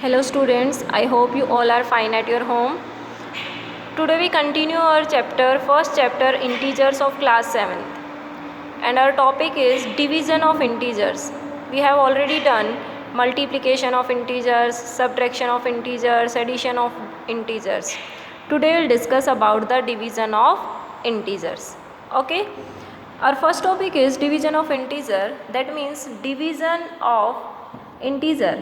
Hello students, I hope you all are fine at your home. Today we continue our first chapter integers of class 7th, and our topic is division of integers. We have already done multiplication of integers, subtraction of integers, addition of integers. Today we'll discuss about the division of integers. Okay? Our first topic is division of integer. That means division of integer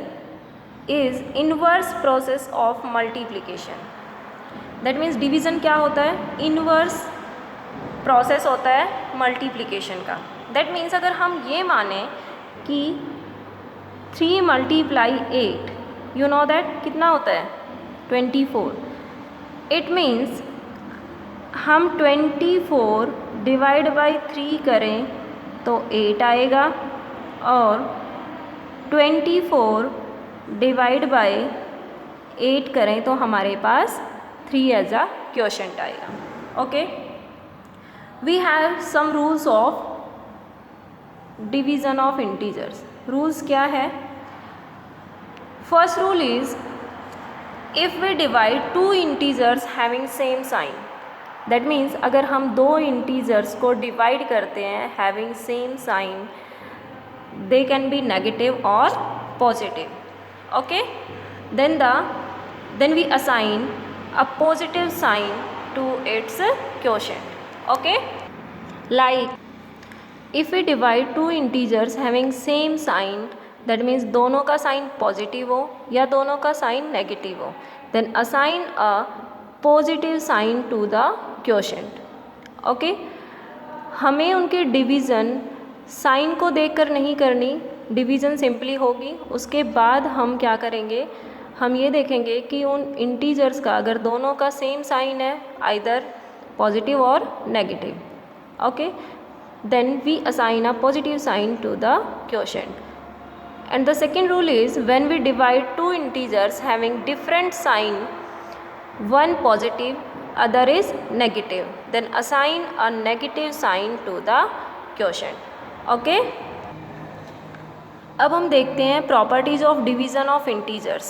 is inverse process of multiplication. That means division क्या होता है, inverse process होता है multiplication का. That means अगर हम ये माने कि 3 मल्टीप्लाई 8, यू नो दैट कितना होता है 24. इट मीन्स हम 24 डिवाइड बाई 3 करें तो 8 आएगा, और 24 डिवाइड बाय 8 करें तो हमारे पास 3 एज अ क्वोशंट आएगा. Okay, we have some rules of division of integers. Rules क्या है? First rule is if we divide 2 integers having same sign. That means अगर हम 2 इंटीजर्स को डिवाइड करते हैं having same sign, they can be negative और positive. Okay, then we assign a positive sign to its quotient. Okay, like if we divide 2 integers having same sign, that means दोनों का sign positive हो या दोनों का sign negative हो, then assign a positive sign to the quotient. Okay, हमें उनके division sign को देखकर नहीं करनी, डिवीज़न सिंपली होगी. उसके बाद हम क्या करेंगे, हम ये देखेंगे कि उन इंटीजर्स का अगर दोनों का सेम साइन है, आइदर पॉजिटिव और negative. Okay, then we assign a positive sign to the quotient. And the second rule is when we divide 2 integers having different sign, one positive other is negative, then assign a negative sign to the quotient. Okay, अब हम देखते हैं properties of division of integers.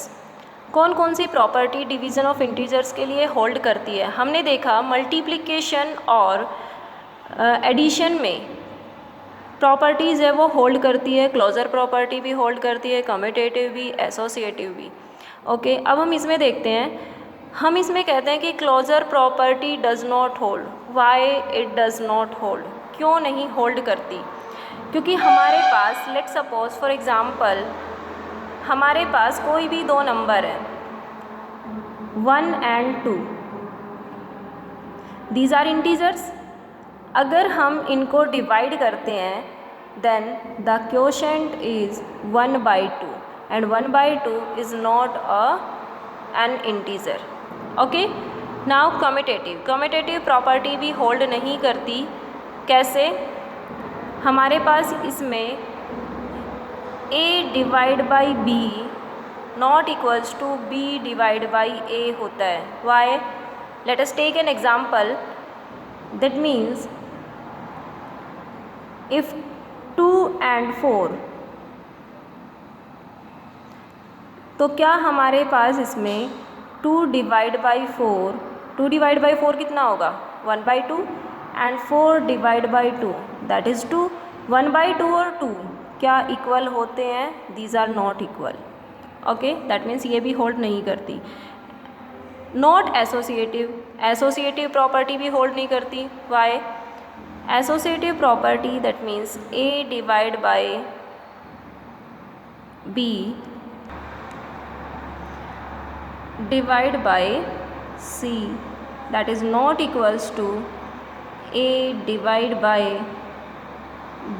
कौन कौन सी property division of integers के लिए hold करती है. हमने देखा मल्टीप्लिकेशन और एडिशन में प्रॉपर्टीज़ है वो होल्ड करती है. क्लोजर प्रॉपर्टी भी होल्ड करती है, कम्यूटेटिव भी, एसोसिएटिव भी. ओके, अब हम इसमें देखते हैं. हम इसमें कहते हैं कि closure property does not hold. Why it does not hold? क्यों नहीं होल्ड करती? क्योंकि हमारे पास लेट सपोज फॉर एग्ज़ाम्पल हमारे पास कोई भी 2 नंबर है 1 and 2. These are integers. अगर हम इनको डिवाइड करते हैं then the quotient is 1/2 and 1/2 is not an integer. Okay, now commutative property भी होल्ड नहीं करती. कैसे? हमारे पास इसमें a divide by b not equals to b divide by a होता है. Why? Let us take an example. That means if 2 and 4, तो क्या हमारे पास इसमें 2 डिवाइड बाई 4, 2 डिवाइड बाई 4 कितना होगा 1/2, and 4 divide by 2 that is 2. 1/2 और 2 क्या इक्वल होते हैं? These are not equal. Okay, that means ये भी होल्ड नहीं करती. नॉट एसोसिएटिव प्रॉपर्टी भी होल्ड नहीं करती. Why? Associative property that means a divide by b divide by c that is not equals to a divide by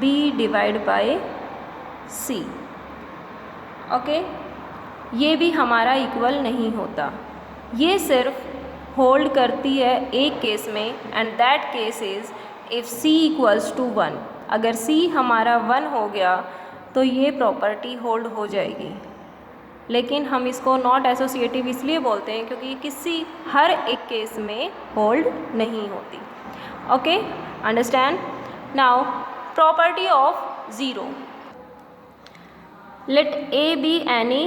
b divide by c. Okay, ये भी हमारा इक्वल नहीं होता. ये सिर्फ होल्ड करती है एक केस में, and that case is if c equals to 1. अगर c हमारा 1 हो गया तो ये प्रॉपर्टी होल्ड हो जाएगी. लेकिन हम इसको नॉट एसोसिएटिव इसलिए बोलते हैं क्योंकि किसी हर एक केस में होल्ड नहीं होती. Okay, understand. Now property of zero. Let A be any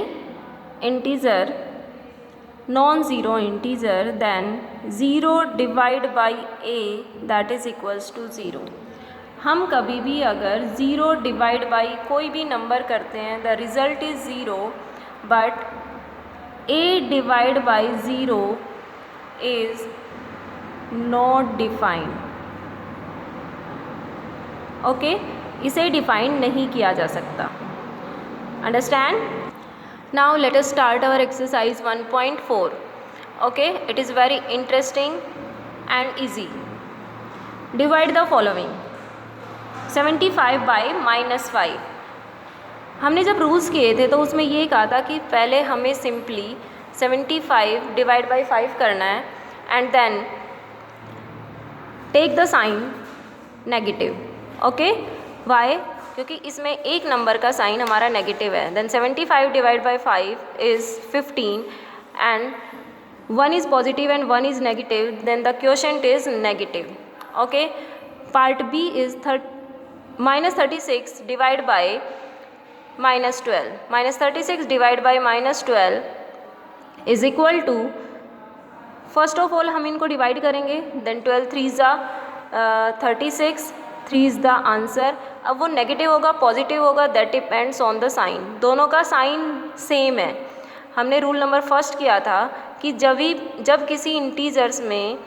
integer, non-zero integer, then 0 divided by a, that is equals to 0. हम कभी भी अगर 0 डिवाइड बाई कोई भी नंबर करते हैं, the result is 0, but a divide by 0 is not defined. Okay, इसे define नहीं किया जा सकता. Understand? Now let us start our exercise 1.4. Okay, it is very interesting and easy. Divide the following. 75 by -5. हमने जब rules किए थे तो उसमें ये कहा था कि पहले हमें सिंपली 75 डिवाइड बाई 5 करना है and then take the sign negative. Okay, why? क्योंकि इसमें एक नंबर का साइन हमारा नेगेटिव है. Then 75 divide by 5 is 15 and 1 is positive and 1 is negative, then the quotient is negative. Okay, part B is -36 divide by -12. -36 divide by -12 is equal to, first of all हम इनको divide करेंगे, then 12 3 ज़ा 36, 3 is the answer. अब वो negative होगा positive होगा, that depends on the sign. दोनों का साइन सेम है. हमने रूल नंबर फर्स्ट किया था कि जब किसी इंटीजर्स में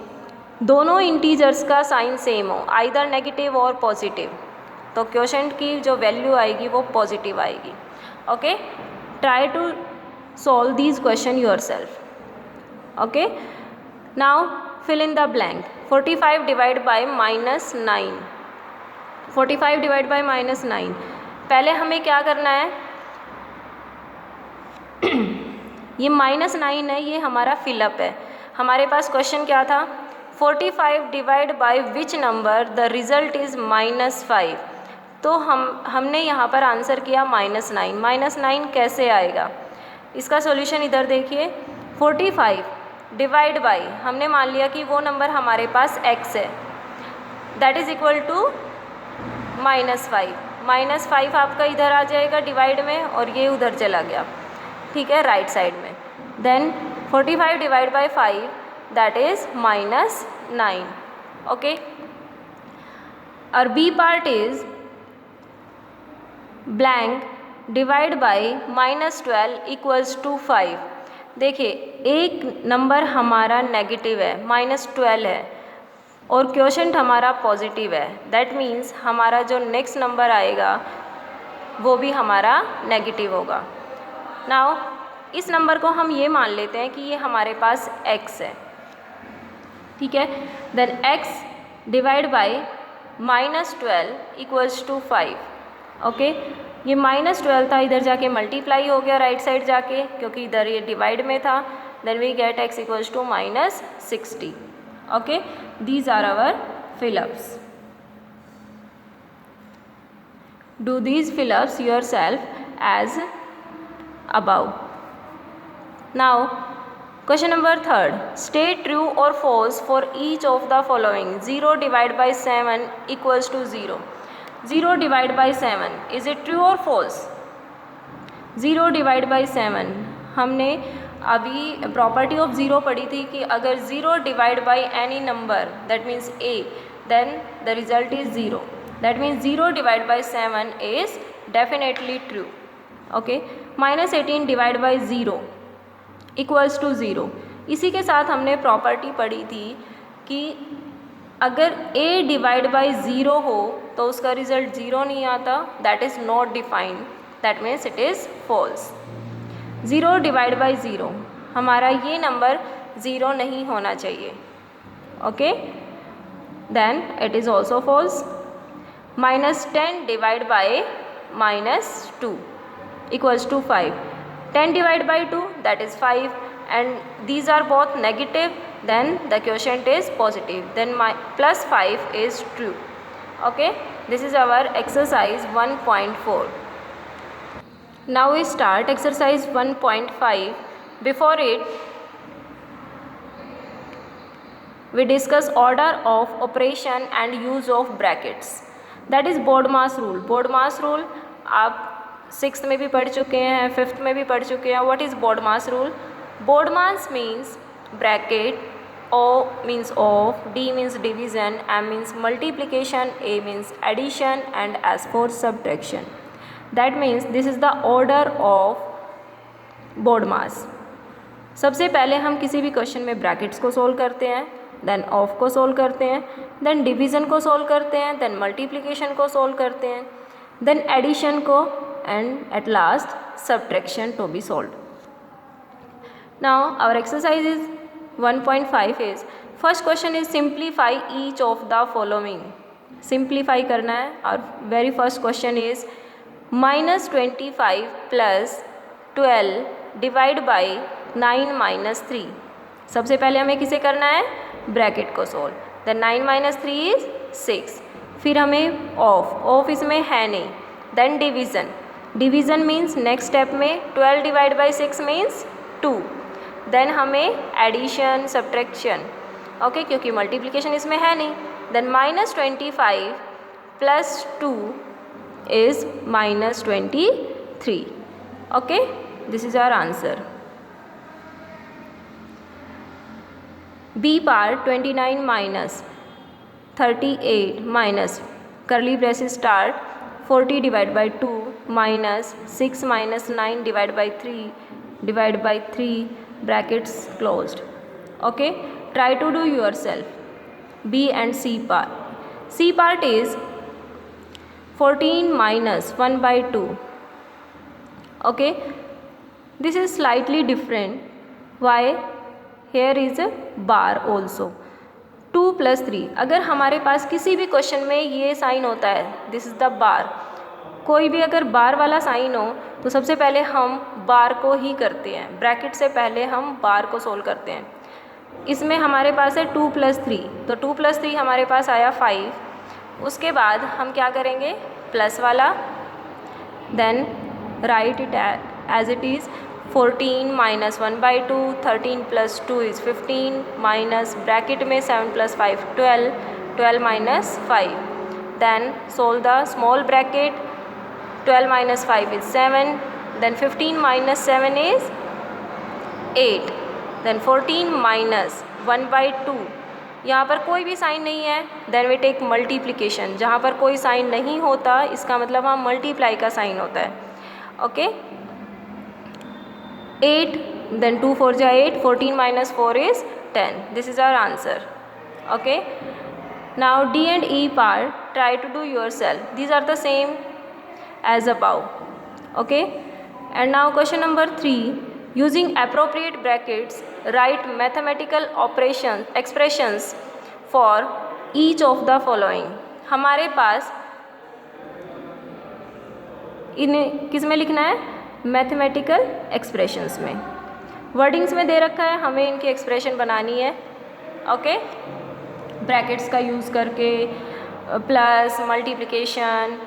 दोनों इंटीजर्स का साइन सेम हो, आइदर नेगेटिव और पॉजिटिव, तो क्वोशंट की जो वैल्यू आएगी वो पॉजिटिव आएगी. Okay, try to solve these question yourself. Okay, now fill in the blank. 45 divide by -9. 45 divide by -9. पहले हमें क्या करना है, ये -9 है, ये हमारा फिलअप है. हमारे पास क्वेश्चन क्या था, 45 divide by which number the result is -5. तो हमने यहाँ पर आंसर किया -9. -9 कैसे आएगा, इसका सॉल्यूशन इधर देखिए. 45 डिवाइड बाई, हमने मान लिया कि वो नंबर हमारे पास x है, दैट इज़ इक्वल टू -5. -5 आपका इधर आ जाएगा डिवाइड में और ये उधर चला गया, ठीक है, राइट साइड में. Then 45 divide by 5 that is -9. Okay, और B part is blank divide by -12 equals to 5. देखिए, एक नंबर हमारा नेगेटिव है, -12 है, और क्वोशंट हमारा पॉजिटिव है. दैट मीन्स हमारा जो नेक्स्ट नंबर आएगा वो भी हमारा नेगेटिव होगा. नाउ इस नंबर को हम ये मान लेते हैं कि ये हमारे पास x है, ठीक है. Then x divide by -12 equals to 5. Okay, ये -12 था, इधर जाके मल्टीप्लाई हो गया राइट साइड जाके, क्योंकि इधर ये डिवाइड में था. Then we get x equals to -60. Okay, these are our fill-ups. Do these fill-ups yourself as above. Now question number 3. State true or false for each of the following. 0 divided by 7 equals to 0. 0 divided by 7, is it true or false? 0 divided by 7, हमने अभी property of zero पढ़ी थी कि अगर 0 divide by any number that means a, then the result is 0. That means 0 divide by 7 is definitely true. Okay, -18 divide by 0 equals to 0. इसी के साथ हमने प्रॉपर्टी पढ़ी थी कि अगर a डिवाइड बाई 0 हो तो उसका रिज़ल्ट 0 नहीं आता, that is not defined, that means it is false. 0 divide by 0, हमारा ये नंबर 0 नहीं होना चाहिए. Okay, then it is also false. -10 divide by -2 equals to 5. 10 divide by 2 that is 5 and these are both negative, then the quotient is positive, then +5 is true. Okay, this is our exercise 1.4. Now we start exercise 1.5. Before it we discuss order of operation and use of brackets, that is BODMAS rule. BODMAS rule आप sixth में भी पढ़ चुके हैं, fifth में भी पढ़ चुके हैं. What is BODMAS rule? BODMAS means bracket, O means of, D means division, M means multiplication, A means addition, and S for subtraction. That means this is the order of BODMAS. सबसे पहले हम किसी भी question में brackets को solve करते हैं, then of को सोल्व करते हैं, देन डिवीज़न को सोल्व करते हैं, देन मल्टीप्लिकेशन को सोल्व करते हैं, देन एडिशन को, and at last subtraction to be solved. Now our exercise is 1.5 is first question is simplify each of the following. Simplify करना है. और very first question is -25 + 12 divide by 9 - 3. सबसे पहले हमें किसे करना है? ब्रैकेट को सोल्व. Then 9 - 3 is 6. फिर हमें ऑफ इसमें है नहीं. Then division means next step में 12 डिवाइड बाई 6 मीन्स 2. देन हमें एडिशन, सब्ट्रैक्शन, ओके, क्योंकि मल्टीप्लिकेशन इसमें है नहीं. Then -25 + 2 is -23. Okay, this is our answer. B part 29 - 38 minus curly braces start 40 divide by 2 -6 - 9 divide by 3 brackets closed. Okay, try to do yourself. B and C part. C part is 14 minus 1 by 2. Okay, this is slightly different. Why? Here is a bar also. 2 + 3. अगर हमारे पास किसी भी question में ये sign होता है, this is the bar, कोई भी अगर बार वाला साइन हो तो सबसे पहले हम बार को ही करते हैं. ब्रैकेट से पहले हम बार को सोल्व करते हैं. इसमें हमारे पास है 2 + 3, तो 2 + 3 हमारे पास आया 5. उसके बाद हम क्या करेंगे? प्लस वाला, then write it as it is. 14 - 1 by 2, 13 + 2 is 15, minus bracket में 7 + 5 12, 12 - 5. Then solve the small bracket. 12 - 5 is 7, then 15 - 7 is 8, then 14 - 1 by 2. यहाँ पर कोई भी साइन नहीं है. Then we take multiplication. जहाँ पर कोई साइन नहीं होता इसका मतलब वहाँ मल्टीप्लाई का साइन होता है. ओके, 8, then 2 4 जा 8, 14 - 4 is 10. This is our answer. Okay, now D and E part, try to do yourself. These are the same as above. Okay, and now question number 3, using appropriate brackets write mathematical expressions for each of the following. हमारे पास इन्हें किस में लिखना है? Mathematical expressions में. Wordings में दे रखा है, हमें इनकी एक्सप्रेशन बनानी है. ओके, ब्रैकेट्स का यूज़ करके, plus, multiplication,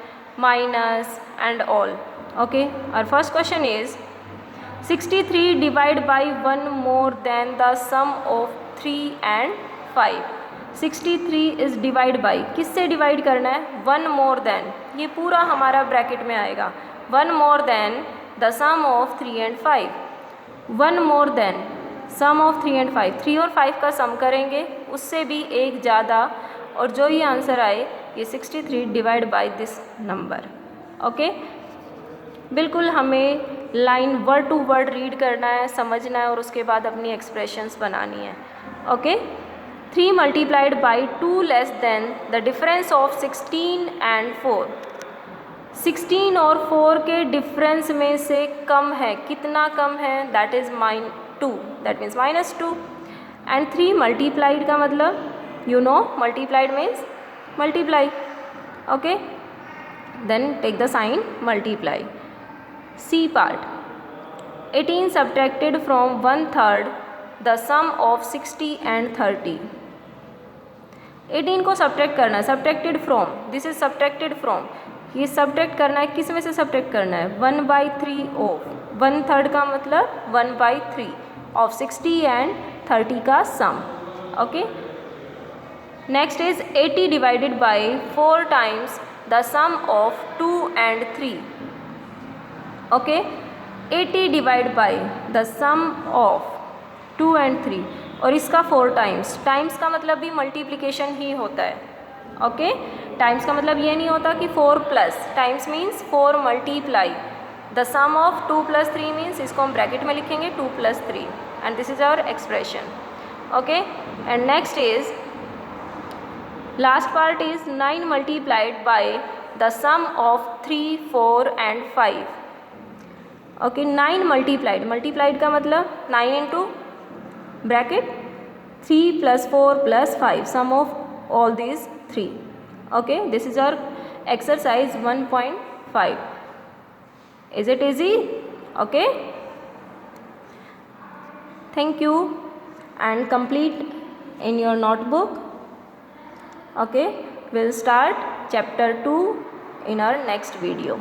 minus and all. Okay, our first question is 63 divide by 1 more than the sum of 3 and 5. 63 is divide by, किससे डिवाइड करना है? 1 more than, ये पूरा हमारा ब्रैकेट में आएगा. 1 more than the sum of 3 and 5. 1 more than sum of 3 and 5. 3 और 5 का सम करेंगे, उससे भी एक ज़्यादा, और जो ये आंसर आए ये 63 divide by this number. Okay, बिल्कुल हमें line word to word read करना है, समझना है, और उसके बाद अपनी एक्सप्रेशंस बनानी है. Okay, 3 × 2 less than the difference of 16 and 4. 16 और 4 के डिफरेंस में से कम है. कितना कम है? That is -2, that means -2. And 3 multiplied का मतलब, you know, multiplied means multiply. Okay, then take the sign multiply. C part, 18 subtracted from 1/3 the sum of 60 and 30. 18 को सब्ट्रैक्ट करना है. Subtracted from, this is subtracted from. ये subtract करना है, किस में से सब्ट्रैक्ट करना है? 1/3 ऑफ 1/3 का मतलब 1/3 ऑफ 60 and 30 का sum. Okay, next is 80 divided by 4 times the sum of 2 and 3. Okay 80 divide by the sum of 2 and 3 और इसका 4 टाइम्स। टाइम्स का मतलब भी मल्टीप्लिकेशन ही होता है। ओके टाइम्स का मतलब ये नहीं होता कि 4 plus, times means 4 multiply the sum of 2 + 3 means इसको हम ब्रैकेट में लिखेंगे 2 + 3 and this is our expression. Okay and next is last part is 9 multiplied by the sum of 3, 4 and 5। Okay 9 multiplied का मतलब 9 into bracket 3 + 4 + 5 sum of all these 3। okay this is our exercise 1.5। is it easy? okay thank you and complete in your notebook। okay we'll start chapter 2 in our next video।